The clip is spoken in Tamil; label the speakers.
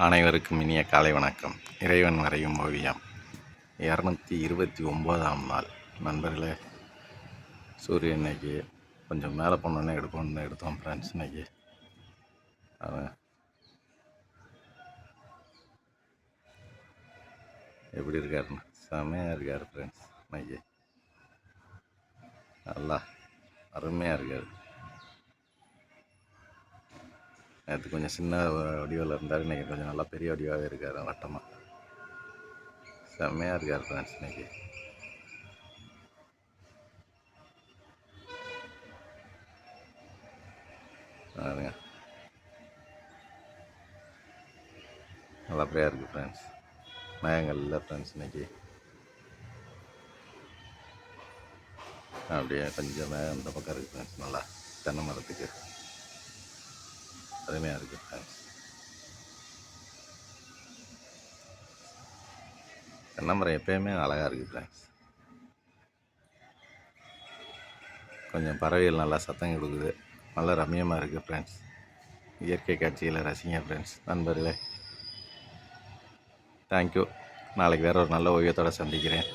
Speaker 1: அனைவருக்கும் இனிய காலை வணக்கம். இறைவன் வரையும் ஓவியம் 229ஆம் நாள். நண்பர்களே, சூரியன் இன்னைக்கு கொஞ்சம் மேலே போனோன்னே எடுப்போம்னு எடுத்தோம் ஃப்ரெண்ட்ஸ். இன்னைக்கு அவன் எப்படி இருக்காருன்னு செம்மையாக இருக்கார் ஃப்ரெண்ட்ஸ். இன்னைக்கு நல்லா அருமையாக இருக்கார். நேற்று கொஞ்சம் சின்ன வடிவில் இருந்தார், இன்றைக்கி கொஞ்சம் நல்லா பெரிய வடிவாகவே இருக்கார். வட்டமாக செம்மையாக இருக்கார் ஃப்ரெண்ட்ஸ். இன்னைக்கு பாருங்க, நல்லபடியாக இருக்குது ஃப்ரெண்ட்ஸ். மேகங்கள் இல்லை ஃப்ரெண்ட்ஸ். இன்னைக்கு அப்படியே கொஞ்சம் மேகம் இந்த பக்கம் இருக்குது ஃப்ரெண்ட்ஸ். நல்லா தென்னை மரத்துக்கு அருமையாக இருக்குது ஃப்ரெண்ட்ஸ். தென்னை மரம் எப்பயுமே அழகாக இருக்குது ஃப்ரெண்ட்ஸ். கொஞ்சம் பறவைகள் நல்லா சத்தம் கொடுக்குது, நல்லா ரம்மியமாக இருக்குது ஃப்ரெண்ட்ஸ். இயற்கை காட்சிகளை ரசிங்க ஃப்ரெண்ட்ஸ். நண்பர்களே, தேங்க்யூ. நாளைக்கு வேறு ஒரு நல்ல ஓவியத்தோடு சந்திக்கிறேன்.